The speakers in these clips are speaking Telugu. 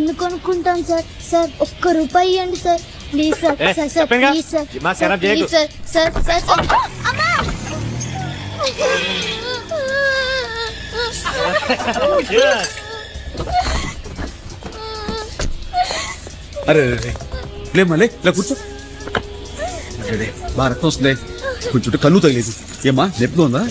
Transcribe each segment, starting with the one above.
ఎందుకు అనుకుంటాం సార్? సార్ ఒక్క రూపాయి ఇవ్వండి sir, please sir. Sir sir please sir, please sir. Sir sir అమ్మా. అరే లే మళ్ళీ ఇలా కూర్చో. అరే బాగా రక్తం వస్తుంది, కొంచెం కళ్ళు తగిలేదు. ఏమ్మా నొప్పిగా ఉందా?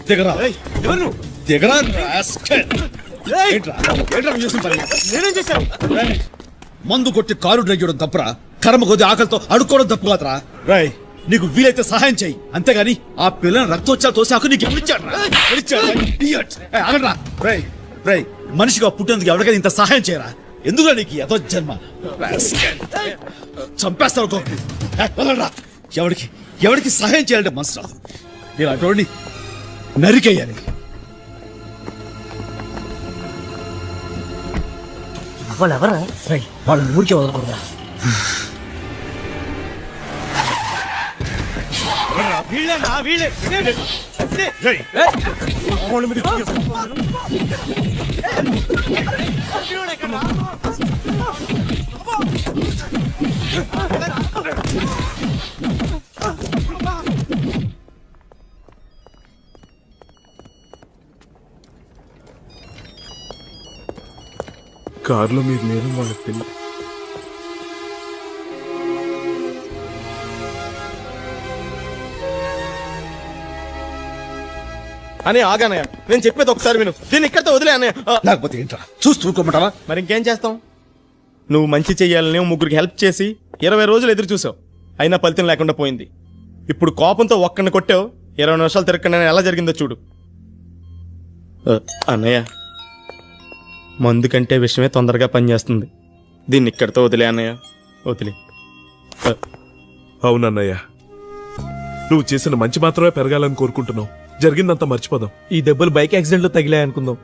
దిగరా దిగరా. నేనేం చేశాను? మందు కొట్టి కారు డ్రైవ్ చేయడం తప్పురా, కర్మ కొద్ది ఆకలితో అడుక్కోవడం తప్పు కాదురా. రాయ్ నీకు వీలైతే సహాయం చేయి, అంతేగాని ఆ పిల్లని రక్తోత్సవ తోసాకు నీకు ఎవరిచ్చాడు? ఆగరా. రై రై మనిషిగా పుట్టేందుకు ఎవరికైనా ఇంత సహాయం చేయరా? ఎందుకు నీకు ఎదో జన్మ? చంపేస్తావు. ఎవరికి ఎవరికి సహాయం చేయాలంటే మనసు రాదు. నేను అటువంటి నరికేయాలి. వాళ్ళు ఎవరా? వాళ్ళని ఊరికే వదలకూడదా? కారులో మీరు నేను వాళ్ళకి తెలియదు. అని ఆగానయ్య, నేను చెప్పేది ఒకసారి విను. దీన్ని ఇక్కడితో వదిలే అన్నయ్య. లేకపోతే ఏంట్రా చూస్తూ ఊరుకోమంటావా? మరి ఇంకేం చేస్తాం? నువ్వు మంచి చెయ్యాలని ముగ్గురికి హెల్ప్ చేసి 20 రోజులు ఎదురు చూసావు, అయినా ఫలితం లేకుండా పోయింది. ఇప్పుడు కోపంతో ఒక్కడిని కొట్టావు, 20 నిమిషాలు తిరగకుండా ఎలా జరిగిందో చూడు. అన్నయ్య, మందు కంటే విషయమే తొందరగా పనిచేస్తుంది. దీన్ని ఇక్కడితో వదిలే అన్నయ్య, వదిలే. అవునన్నయ్య, నువ్వు చేసిన మంచి మాత్రమే పెరగాలని కోరుకుంటున్నావు. జరిగిందంతా మర్చిపోదాం. ఈ దెబ్బలు బైక్ యాక్సిడెంట్ లో తగిలాయి అనుకుందాం.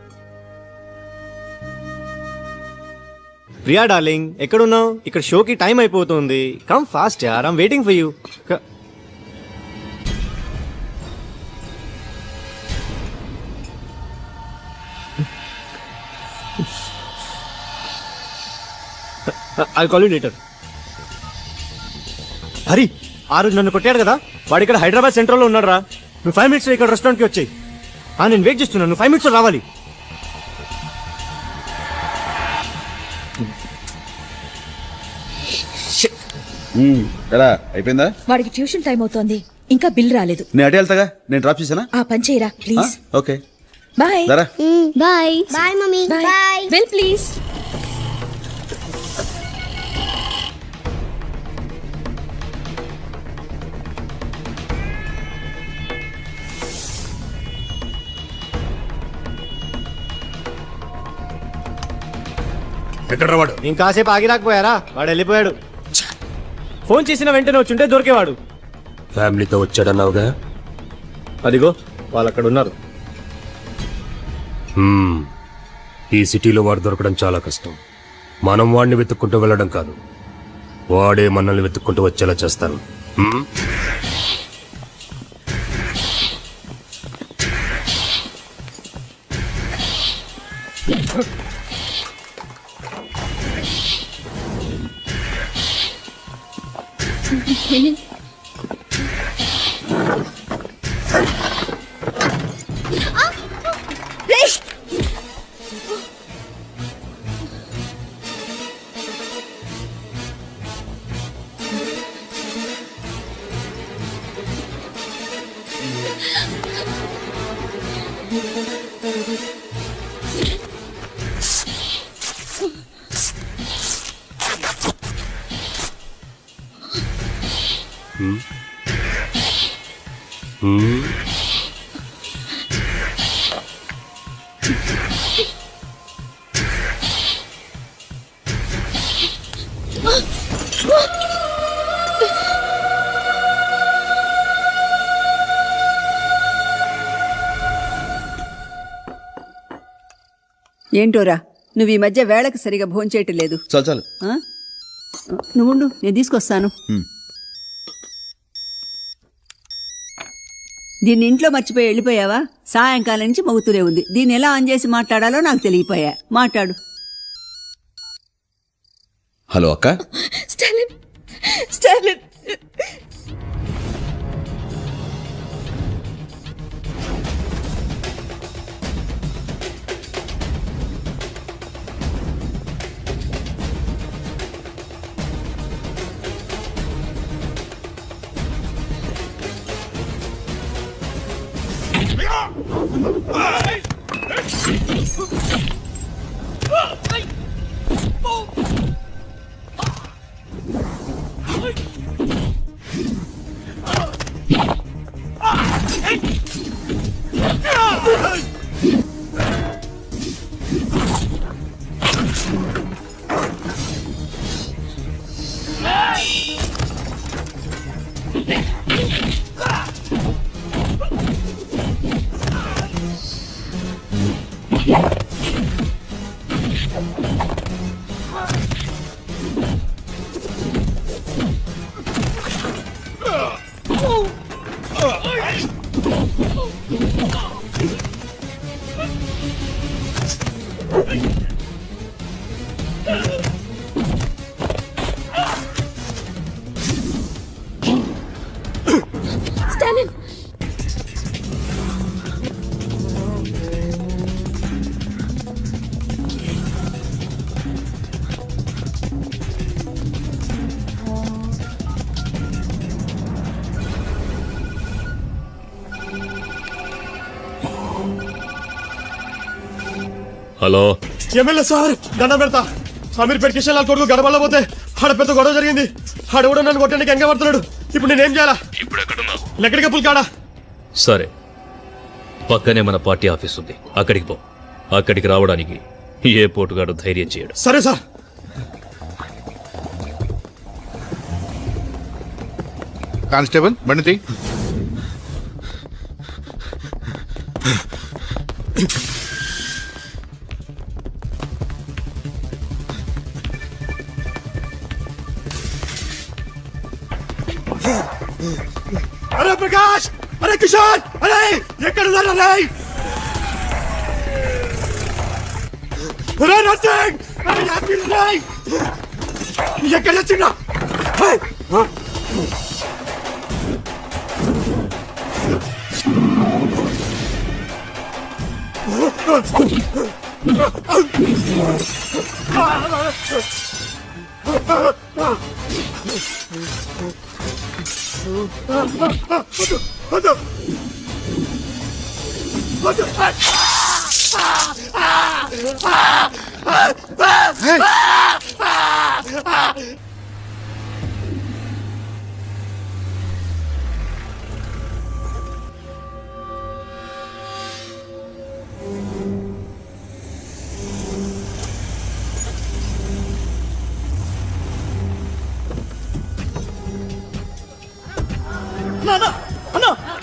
ప్రియా డార్లింగ్, ఎక్కడున్నావు? ఇక్కడ షోకి టైం అయిపోతుంది. కమ్ ఫాస్ట్ యార్, I'm waiting for you. I'll call you later. Hari, ఆ రోజు నన్ను కొట్టాడు కదా, వాడు ఇక్కడ హైదరాబాద్ సెంట్రల్ లో ఉన్నాడు రా. నువ్వు 5 minutes ఇక్కడ రెస్టారెంట్ కి వచ్చాయి. నేను వెయిట్ చేస్తున్నాను, నువ్వు 5 minutes లో రావాలి. ఎలా అయిపోయిందా? వాడికి ట్యూషన్ టైం అవుతోంది, ఇంకా బిల్ రాలేదు. నేను అటు వెళ్తాగా, నేను డ్రాప్ చేశానా? ఆ పని చేయరా please. Okay bye. Bye bye mummy. Bye. Bill please. ఎక్కడ వాడు? ఇంకాసేపు ఆగి రాకపోయారా? వాడు వెళ్ళిపోయాడు. ఫోన్ చేసిన వెంటనే వచ్చుంటే దొరికేవాడు. ఫ్యామిలీతో వచ్చాడన్నావుగా? అదిగో వాళ్ళు అక్కడ ఉన్నారు. ఈ సిటీలో వాడు దొరకడం చాలా కష్టం. మనం వాడిని వెతుక్కుంటూ వెళ్ళడం కాదు, వాడే మనల్ని వెతుక్కుంటూ వచ్చేలా చేస్తాను. ఏంటోరా, నువ్వు ఈ మధ్య వేళకు సరిగా భోంచేయటం లేదు. చాలు చాలు. నువ్వుండు, నేను తీసుకొస్తాను. దీన్ని ఇంట్లో మర్చిపోయి వెళ్ళిపోయావా? సాయంకాలం నుంచి మగుతూనే ఉంది. దీన్ని ఎలా ఆన్ చేసి మాట్లాడాలో నాకు తెలియపోయా. మాట్లాడు. హలో అక్క. Stalin Stalin Stalin hello, MLA sir, దండం పెడతా. సమీర్ పెట్టి కొడుకు గడపల్లో పోతే ఆడ పెద్ద గొడవ జరిగింది. ఆడెవడో నన్ను కొట్టడానికి ఎంగ పడుతున్నాడు. ఇప్పుడు నేనేం చేయాలా? ఇప్పుడు ఎక్కడున్నావు? లెక్కడికి పుల్కాడా. సరే, పక్కనే మన పార్టీ ఆఫీస్ ఉంది, అక్కడికి పో. అక్కడికి రావడానికి ఏ పోటుగాడు ధైర్యం చేయడు. సరే సార్. కానిస్టేబుల్ బండి. అరే ప్రకాష్, అరే కిషోర్, అరే ఎక్కడున్నారా? నర్సింగ్, ఎక్కడ వచ్చిందా?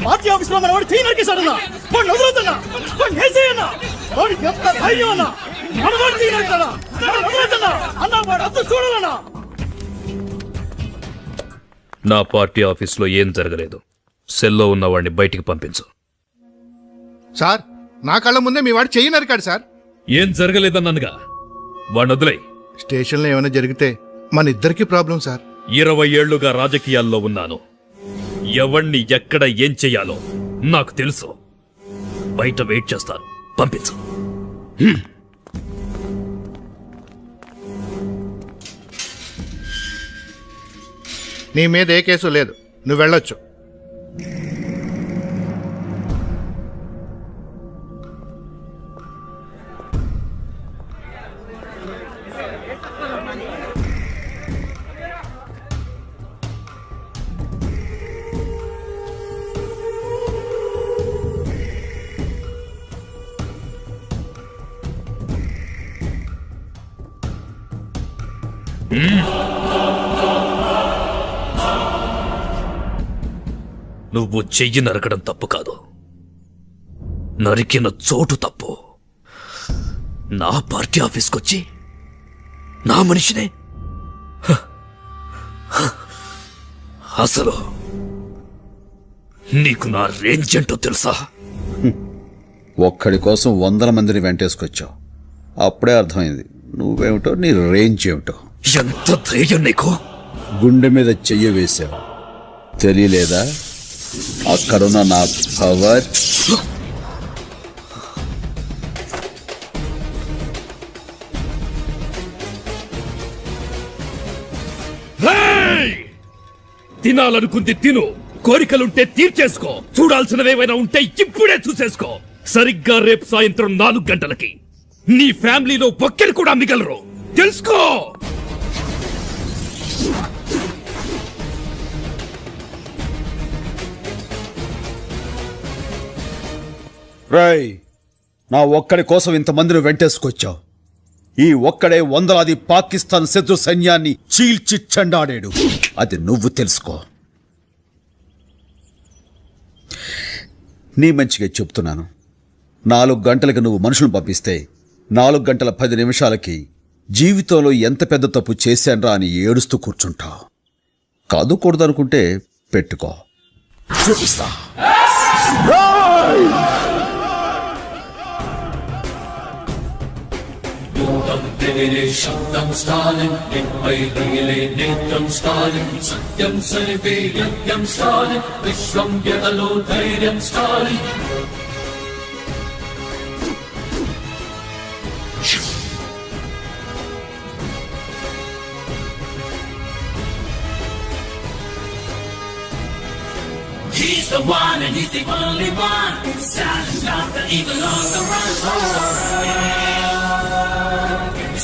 పార్టీ ఆఫీస్ లో వాడు చెయ్యి నరికేశాడన్నా. వాడిని వదలొద్దన్నా, వాడిని వేసేయన్నా. వాడికి ఎంత ధైర్యం అన్నా, మనవాడు చెయ్యి నరికాడా? వదలొద్దన్నా అన్నా, వాడు అంతా చూడాలన్నా. నా పార్టీ ఆఫీస్లో ఏం జరగలేదు. సెల్లో ఉన్న వాడిని బయటికి పంపించు. సార్, నా కళ్ళ ముందే మీ వాడు చెయ్యి నరికాడు సార్. ఏం జరగలేదన్నానుగా, వాడిని వదిలేయ్. స్టేషన్లో ఏమైనా జరిగితే మన ఇద్దరికి ప్రాబ్లం సార్. 20 ఏళ్లుగా రాజకీయాల్లో ఉన్నాను. ఎవణ్ణి ఎక్కడ ఏం చెయ్యాలో నాకు తెలుసు. బయట వెయిట్ చేస్తాను, పంపించు. నీ మీద ఏ కేసు లేదు, నువ్వు వెళ్ళొచ్చు. నువ్వు చెయ్యి నరకడం తప్పు కాదు, నరికిన చోటు తప్పు. నా పార్టీ ఆఫీస్కొచ్చి నా మనిషినే అసలు నీకు నా రేంజ్ ఏంటో తెలుసా? ఒక్కడి కోసం 100 మందిని వెంటేసుకొచ్చావు. అప్పుడే అర్థమైంది నువ్వేమిటో, నీ రేంజ్ ఏమిటో. ఎంత ధైర్యం నీకు? గుండె మీద చెయ్యి వేశావు, తెలియలేదా? అక్కడున్న నా పవర్. తినాలనుకుంది తిను, కోరికలుంటే తీర్చేసుకో, చూడాల్సినవేమైనా ఉంటే ఇప్పుడే చూసేసుకో. సరిగ్గా రేపు సాయంత్రం 4 గంటలకి నీ ఫ్యామిలీలో ఒక్కరు కూడా మిగలరు, తెలుసుకో. రేయ్, నా ఒక్కడి కోసం ఇంతమందిని వెంటేసుకొచ్చావు. ఈ ఒక్కడే వందలాది పాకిస్తాన్ శత్రు సైన్యాన్ని చీల్చి చెండాడాడు. అది నువ్వు తెలుసుకో. నీ మంచిగా చెప్తున్నాను. 4 గంటలకు నువ్వు మనుషులను పంపిస్తే 4 గంటల 10 నిమిషాలకి జీవితంలో ఎంత పెద్ద తప్పు చేశాన్రా అని ఏడుస్తూ కూర్చుంటావు. కాదు కూడదనుకుంటే పెట్టుకో, చూపిస్తా. శబ్దం స్టాలిన్ నిత్యం స్టాలిన్ సత్యం సరిపే యజ్ఞం స్టాలిన్ విశ్వం యదలో ధైర్యం Stalin. He's the one and he's the only one. Stalin's not the evil on the run.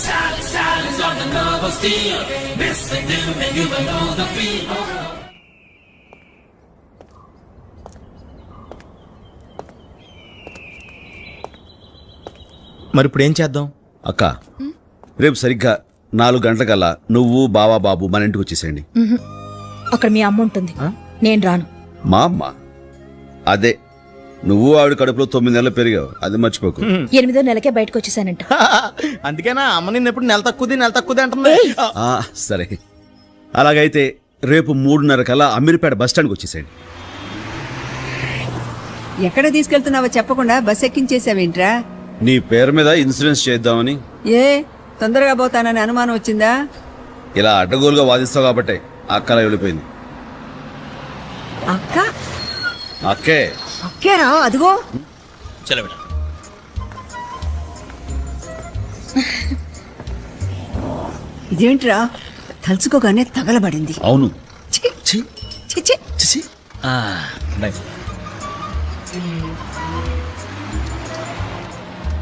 Stalin's on the nerve of steel. Mess with him and you will know the feel. మరి ఇప్పుడు ఏం చేద్దాం? అక్క, రేపు సరిగ్గా 4 గంటలకల్లా నువ్వు బావా బాబు మన ఇంటికి వచ్చేసేయండి. అక్కడ మీ అమ్మ ఉంటుంది, నేను రాను. మా అమ్మ? అదే, నువ్వు ఆవిడ కడుపులో 9 నెలలు పెరిగావు, అది మర్చిపోకు. 8వ నెలకే బయటకు వచ్చేసానంట. అందుకేనా అమ్మ నిన్న ఎప్పుడు నెల తక్కువది అంటుంది. సరే, అలాగైతే రేపు 3:30 కల్లా అమీర్పేట బస్ స్టాండ్కి వచ్చేసేయండి. ఎక్కడ తీసుకెళ్తున్నావో చెప్పకుండా బస్ ఎక్కించేసావేంట్రా? నీ పేరు మీద ఇన్సూరెన్స్ చేద్దామని. ఏ తొందరగా పోతానని అనుమానం వచ్చిందా? ఇలా అడ్డగోలుగా వాదిస్తావు కాబట్టి అక్కలా వెళ్ళిపోయింది. అక్క అక్కే అక్కేరా, అదిగో. ఇదేంట్రా తలుచుకోగానే తగలబడింది. అవును. ఛీ, ఛీ, ఛీ, ఛీ.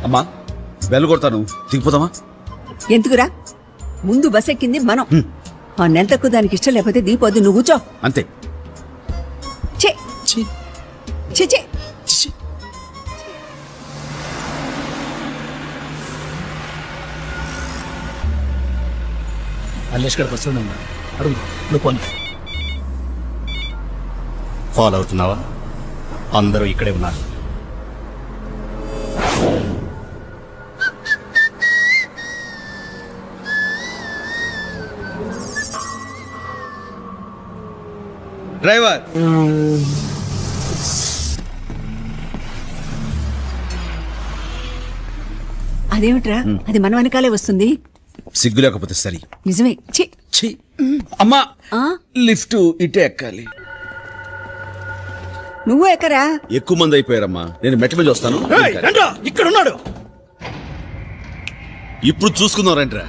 అమ్మా, బెల్ కొడతాను, దిగిపోతామా? ఎందుకురా? ముందు బస్ ఎక్కింది మనం. ఆ నెల తక్కువ దానికి ఇష్టం లేకపోతే దిగిపోద్ది, నువ్వు కూర్చో. అంతే. ఛీ, ఛీ, ఛీ, ఛీ. ఫాలో అవుతున్నావా? అందరూ ఇక్కడే ఉన్నారు. డ్రైవర్, అదేమిట్రా, అది మన వెనకాలే వస్తుంది. సిగ్గు లేకపోతే సరి. నిజమే. ఛీ, ఛీ. అమ్మా, ఆ? లిఫ్ట్ ఇటే ఎక్కాలి. నువ్వు ఎక్కరా? ఎక్కువ మంది అయిపోయారమ్మా, నేను మెట్ల మీద వస్తాను. ఇక్కడ ఉన్నాడు. ఇప్పుడు చూసుకుందాం రండిరా.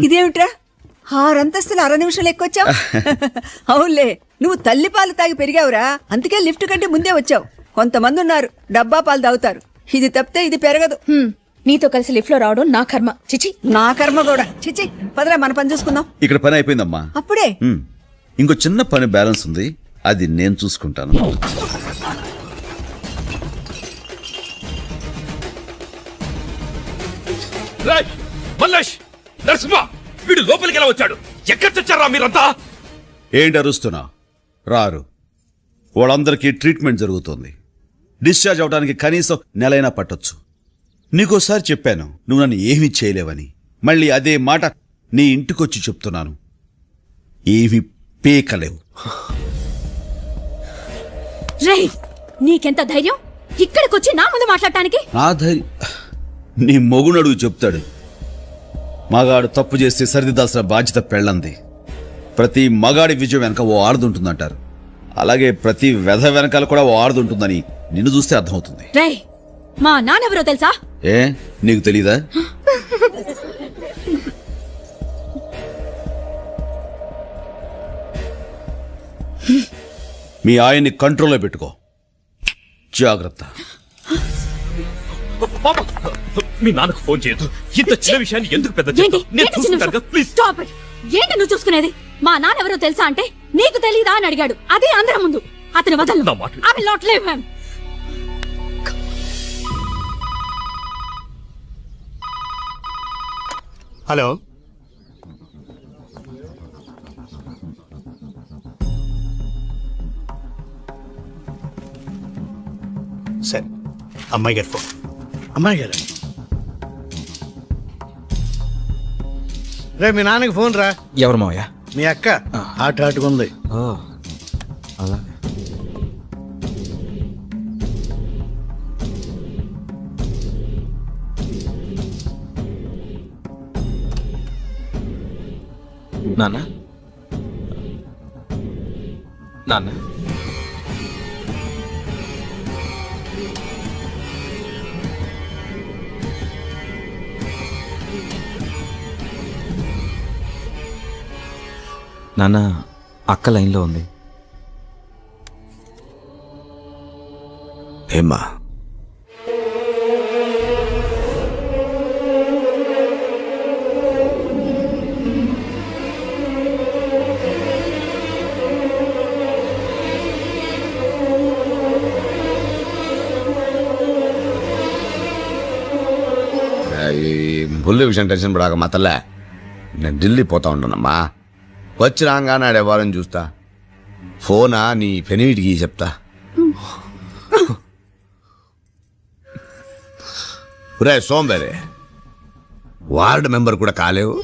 ఇదేమిట్రా 6 అంతస్తులు 6 నిమిషాలు ఎక్కువచ్చావు? అవునులే, నువ్వు తల్లి పాలు తాగి పెరిగావురా, అందుకే లిఫ్ట్ కంటే ముందే వచ్చావు. కొంతమంది ఉన్నారు డబ్బా పాలు తాగుతారు, ఇది తప్పితే ఇది పెరగదు. నీతో కలిసి లిఫ్ట్ లో రావడం నా కర్మ. చిచి, నా కర్మ కూడా. చిచి, పదరా మన పని చూసుకుందాం. ఇక్కడ పని అయిపోయిందమ్మా. అప్పుడే? ఇంకో చిన్న పని బ్యాలెన్స్ ఉంది, అది నేను చూసుకుంటాను. మల్లేష్, నరసింహ, వీడు లోపలికి ఎలా వచ్చాడు? ఎక్కడ తెచ్చారా మీరంతా? ఏంటి అరుస్తున్నా? రారు. వాళ్ళందరికీ ట్రీట్మెంట్ జరుగుతుంది. డిశ్చార్జ్ అవడానికి కనీసం నెలైనా పట్టొచ్చు. నీకోసారి చెప్పాను నువ్వు నన్ను ఏమీ చేయలేవని. మళ్ళీ అదే మాట నీ ఇంటికొచ్చి చెప్తున్నాను, ఏమీ పీకలేవు. రేయ్, నీకెంత ధైర్యం ఇక్కడికొచ్చి నా ముందు మాట్లాడటానికి? నా ధైర్యం నీ మొగునడుగు చెప్తాడు. మగాడు తప్పు చేస్తే సరిదిద్దాల్సిన బాధ్యత పెళ్ళంది. ప్రతి మగాడి విజయం వెనక ఓ ఆడదుంటుందంటారు. అలాగే ప్రతి వెధ వెనకాల కూడా ఓ ఆడదుంటుందని నిన్ను చూస్తే అర్థమవుతుంది. రేయ్, మా నాన్నెవరో తెలుసా? ఏ, నీకు తెలీదా? మీ ఆయన్ని కంట్రోల్లో పెట్టుకో, జాగ్రత్త. మీ నాన్నకు ఫోన్ చేయొద్దు. ఇంత చిన్న విషయాన్ని ఎందుకు పెద్ద చేస్తావు? నేను చూసుకుంటాను కదా, ప్లీజ్. Stop it. ఏంటి నువ్వు చూసుకునేది? మా నాన్నెవరో తెలుసా అంటే నీకు తెలీదా అని అడిగాడు. అదే అందరం ముందు. అతని వదలను. I will not leave him. Hello, సరే, అమ్మాయి గారు ఫోన్. అమ్మాయి గారు, రే మీ నాన్నకి ఫోన్ రా. ఎవరు మావయ్య? మీ అక్క ఆటకుంది. అలా నాన్న, నాన్న, నాన్న, అక్క లైన్లో ఉంది. ఏమ్మా? ఈ బుల్లి విషయం టెన్షన్ పడాక మా తల్లే, నేను ఢిల్లీ పోతా ఉంటానమ్మా. వచ్చి రాగానే ఆడేవారని చూస్తా. ఫోనా నీ పెనివిటికి చెప్తా. రే సోంబేరే, వార్డు మెంబర్ కూడా కాలేవు.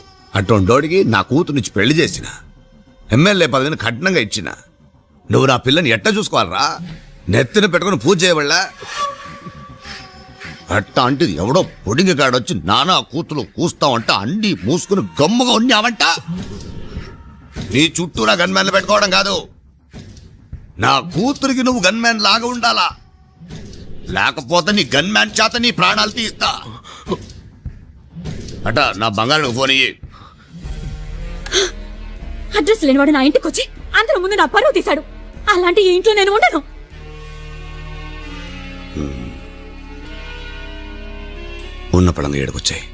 అటువంటోడికి నా కూతురునిచ్చి పెళ్లి చేసిన, ఎమ్మెల్యే పదవిని కఠినంగా ఇచ్చిన. నువ్వు నా పిల్లని ఎట్ట చూసుకోవాలరా? నెత్తిన పెట్టుకుని పూజ చేయబడలా? అట్ట అంటే ఎవడో పొడిగి కాడొచ్చి నానా కూతురు కూస్తావంట అండి మూసుకుని గమ్ముగా ఉన్నావంట. నీ చుట్టూ నా గన్మ్యాన్లు పెట్టుకోవడం కాదు, నా కూతురికి నువ్వు గన్మ్యాన్ లాగా ఉండాలా. లేకపోతే నీ గన్మ్యాన్ చేత నీ ప్రాణాలు తీస్తా. అట నా బంగారు ఫోన్ ఇయ్యి. అడ్రస్ లేనివాడు నా ఇంటికి వచ్చి అందరి ముందు నా పరువు తీశాడు. అలాంటి ఈ ఇంట్లో నేను ఉండను. ఉన్న పడంగా ఏడుకొచ్చాయి.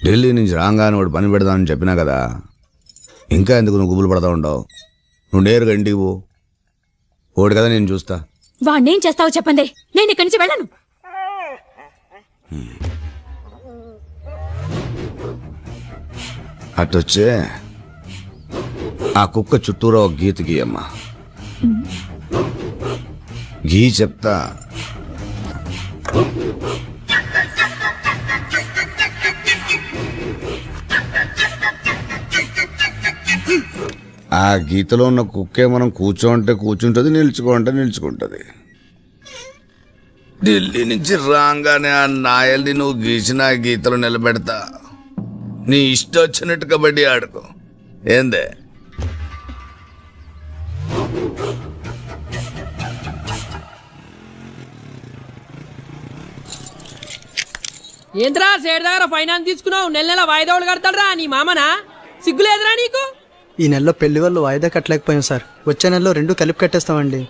ఢిల్లీ నుంచి రాగానే వాడు పని పెడదామని చెప్పినా కదా, ఇంకా ఎందుకు నువ్వు గుబులు పడతా ఉండవు? నువ్వు నేరుగా ఇంటికి పో. ఓడి కదా నేను చూస్తా. వాణ్ణేం చేస్తావో చెప్పండి, నేను ఇక్కడి నుంచి వెళ్ళను. అట్టొచ్చే ఆ కుక్క చుట్టూరా ఒక గీత గీయమ్మా. గీ చెప్తా. ఆ గీతలో ఉన్న కుక్కే మనం కూర్చోంటే కూర్చుంటది, నిల్చుకోంటే నిల్చుకుంటది. ఢిల్లీ నుంచి రాగానే ఆ నాయల్ని నువ్వు గీసిన ఆ గీతలో నిలబెడతా. నీ ఇష్టం వచ్చినట్టు కబడ్డీ ఆడుకో. ఏందే? ఏంద్రా సేడ్ దగ్గర ఫైనాన్స్ తీసుకున్నావు, నెల నెల వాయిదాలు కడతాడరా నీ మామనా? సిగ్గులేదురా నీకు? ఈ నెలలో పెళ్లి వాళ్ళు వాయిదా కట్టలేకపోయాం సార్. వచ్చే నెలలో 2 కలిపి కట్టేస్తామండి.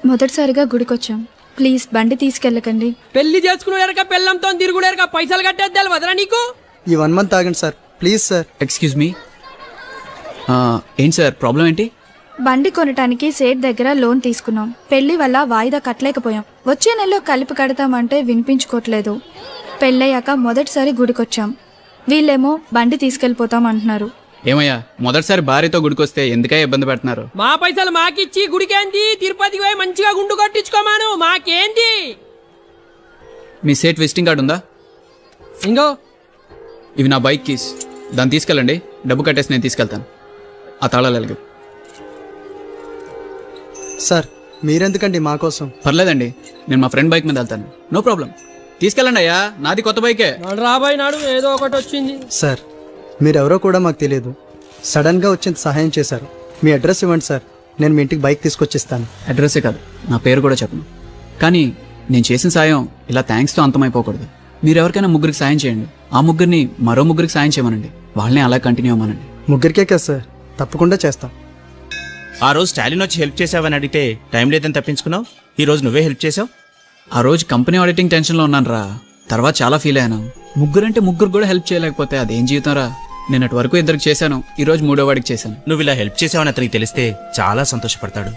మొదటిసారిగా గుడికొచ్చాం, ప్లీజ్ బండి తీసుకెళ్ళకండి. పెళ్లి చేసుకునేరక పెళ్ళంతో తిరుగుడేరక పైసలు కట్టేద్దాలు వదరా నీకు? ఈ 1 మంత్ ఆగండి sir, please sir. Excuse me, ఏంటి సార్ ప్రాబ్లం ఏంటి? బండి కొనటానికి సేట్ దగ్గర లోన్ తీసుకున్నాం. పెళ్లి వల్ల వాయిదా కట్టలేకపోయాం. వచ్చే నెలలో కలిపి కడతామంటే వినిపించుకోవట్లేదు. పెళ్ళయ్యాక మొదటిసారి గుడికొచ్చాం. వీళ్ళేమో బండి తీసుకెళ్ళిపోతాం అంటున్నారు. ఏమయ్యా, మొదటిసారి భార్యతో గుడికొస్తే ఎందుకే ఇబ్బంది పెడుతున్నారు? మా పైసలు మాకిచ్చి గుడికేంది, తిరుపతికి పోయి మంచిగా గుండు కొట్టించుకోమాను, మాకేంది? మీ సేట్ విజిటింగ్ కార్డు ఉందా? ఇంగో ఇవి నా బైక్ కీస్, దాన్ని తీసుకెళ్ళండి. డబ్బు కట్టేసి నేను తీసుకెళ్తాను. ఆ తాళాలు ఎలాగ? సార్ మీరెందుకండి మా కోసం? పర్లేదండి, నేను మా ఫ్రెండ్ బైక్ మీద వెళ్తాను. నో ప్రాబ్లం, తీసుకెళ్ళండి అయ్యా, నాది కొత్త బైకే. రాబాయి నాడు ఏదో ఒకటి వచ్చింది. సార్ మీరెవరో కూడా మాకు తెలియదు, సడన్గా వచ్చింది సహాయం చేశారు. మీ అడ్రస్ ఇవ్వండి సార్, నేను మీ ఇంటికి బైక్ తీసుకొచ్చిస్తాను. అడ్రస్సే కాదు, నా పేరు కూడా చెప్పను. కానీ నేను చేసిన సాయం ఇలా థ్యాంక్స్తో అంతమైపోకూడదు. మీరు ఎవరికైనా 3 సాయం చేయండి, ఆ 3 మరో 3 సాయం చేయమనండి, వాళ్ళని అలా కంటిన్యూ అవ్వమనండి. 3 కదా సార్, తప్పకుండా చేస్తాం. ఆ రోజు స్టాలిన్ వచ్చి హెల్ప్ చేసావని అడిగితే టైం లేదని తప్పించుకున్నావు. ఈ రోజు నువ్వే హెల్ప్ చేసావు. ఆ రోజు కంపెనీ ఆడిటింగ్ టెన్షన్లో ఉన్నాను రా, తర్వాత చాలా ఫీల్ అయ్యాను. 3 అంటే 3 కూడా హెల్ప్ చేయలేకపోతే అదేం జీవితం రా. నేను అటు వరకు 2 చేశాను, ఈ రోజు 3వ వాడికి చేశాను. నువ్వు ఇలా హెల్ప్ చేసావని అతనికి తెలిస్తే చాలా సంతోషపడతాడు.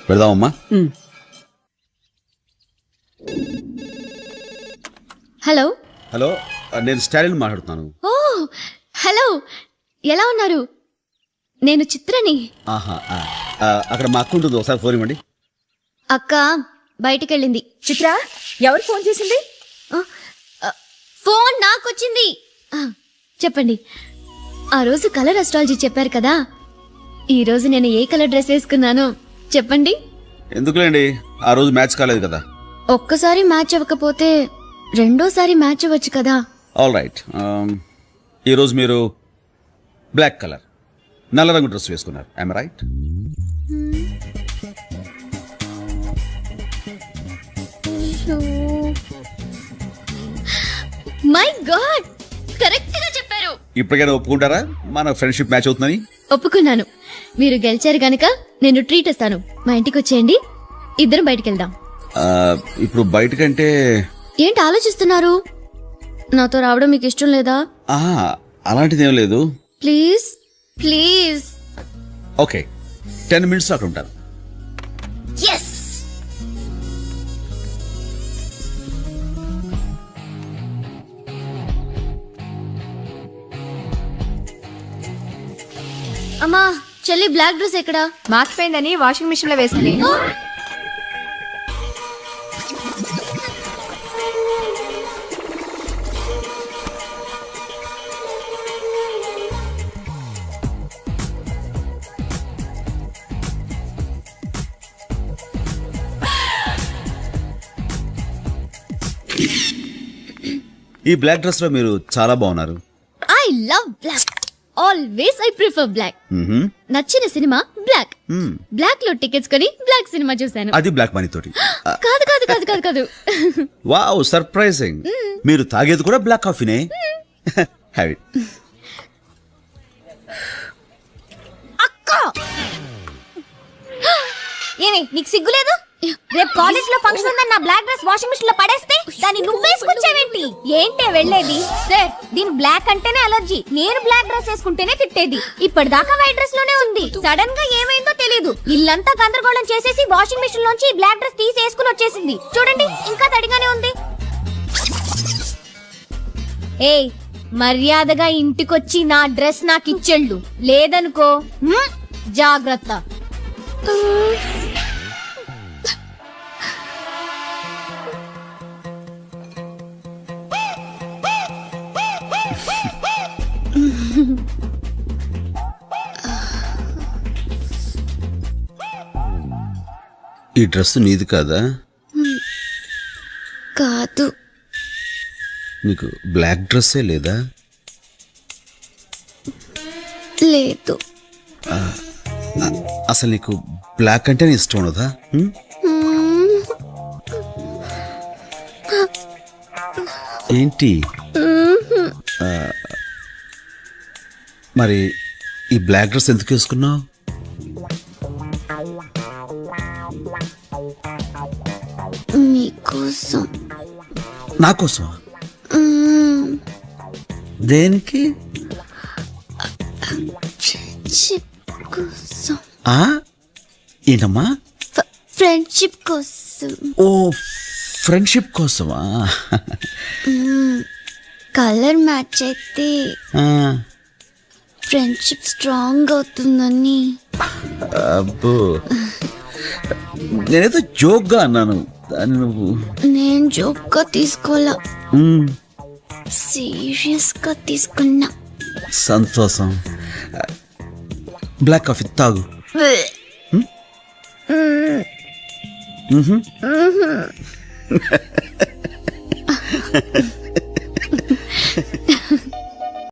పెడదామమ్మా. హలో హలో, నేను స్టాలిన్ మాట్లాడుతున్నాను. ఓ హలో, ఎలా ఉన్నారు? నేను చిత్రని. ఆహా, అక్కడ మా అక్క ఉంటుంది, ఒకసారి ఫోన్ ఇవ్వండి. అక్క బయటికెళ్ళింది. చిత్ర, ఎవరు ఫోన్ చేసింది? ఫోన్ నాకొచ్చింది. చెప్పండి, ఆ రోజు కలర్ అస్ట్రాలజీ చెప్పారు కదా, ఈ రోజు నేను ఏ కలర్ డ్రెస్ వేసుకున్నాను చెప్పండి. ఎందుకులేండి, ఆ రోజు మ్యాచ్ కాలేదు కదా. ఒక్కసారి మ్యాచ్ అవ్వకపోతే రెండోసారి మ్యాచ్ అవ్వచ్చు కదా. ఆల్ రైట్, ఈరోజు మీరు బ్లాక్ కలర్ నల్ల రంగు డ్రెస్ వేసుకున్నారు. I'm right? My God, correct గా చెప్పారు. ఇప్పటికైనా ఒప్పుకుంటారా మన ఫ్రెండ్షిప్ మ్యాచ్ అవుతుందని? ఒప్పుకున్నాను. మీరు గెలిచారు గనక నేను ట్రీట్ ఇస్తాను. మా ఇంటికి వచ్చేయండి, ఇద్దరం బయటికి వెళ్దాం. ఇప్పుడు బయటకంటే ఏంటి ఆలోచిస్తున్నారు? నాతో రావడం మీకు ఇష్టం లేదా? అలాంటిదేం లేదు. Please please. ఓకే, 10 minutes అక్కడ ఉంటాను. ఎస్. అమ్మా, చెల్లి బ్లాక్ డ్రెస్ ఎక్కడా? మాసిపోయిందని వాషింగ్ మిషన్ లో వేసుకుని. ఈ బ్లాక్ డ్రెస్ లో మీరు చాలా బాగున్నారు. I love black. Always I prefer black. నచ్చిన సినిమా బ్లాక్. బ్లాక్ లో టికెట్స్ కొని బ్లాక్ సినిమా చూశాను. అది బ్లాక్ మనీ తోటి. కాదు కాదు కాదు కాదు కాదు. Wow, surprising. మీరు తాగేది కూడా బ్లాక్ కాఫీనే. Have it. అక్క, ఏమి నీకు సిగ్గులేదు? రేపు కాలేజ్ లో ఫంక్షన్ ఉందని నా బ్లాక్ డ్రెస్ వాషింగ్ మిషన్ లో పడేస్తే దాన్ని నువ్వు వేసుకొచ్చావేంటి? ఏంటే వెళ్ళేది? సార్, దీని బ్లాక్ అంటేనే అలర్జీ. నేను బ్లాక్ డ్రెస్ వేసుకుంటేనే తిట్టేది. ఇప్పటిదాకా వైట్ డ్రెస్ లోనే ఉంది. సడన్ గా ఏమైందో తెలియదు, ఇల్లంతా గందరగోళం చేసేసి వాషింగ్ మిషన్ లోంచి బ్లాక్ డ్రెస్ తీసి వేసుకుని వచ్చేసింది. చూడండి, ఇంకా తడిగానే ఉంది. ఏయ్, మర్యాదగా ఇంటికొచ్చి నా డ్రెస్ నాకు ఇచ్చెళ్ళు, లేదనుకో జాగ్రత్త. ఈ డ్రెస్ నీది కాదా? కాదు. నీకు బ్లాక్ డ్రెస్సే లేదా? లేదు. అసలు నీకు బ్లాక్ అంటేనే ఇష్టం ఉండదా? ఏంటి? మరి ఈ బ్లాక్ డ్రెస్ ఎందుకు వేసుకున్నావు? మీకోసం. నా కోసం? దేనికి? ఏంటమ్మా? ఫ్రెండ్షిప్ కోసం. ఓ, ఫ్రెండ్షిప్ కోసమా? కలర్ మ్యాచ్ అయితే ఫ్రెండ్షిప్ స్ట్రాంగ్ అవుతుందని. అబ్బో, నేనేదో జోక్గా అన్నాను. దాన్ని నువ్వు. నేను జోక్గా తీసుకోవాలా, సీరియస్ గా తీసుకున్నా. సంతోషం. బ్లాక్ కాఫీ తాగు.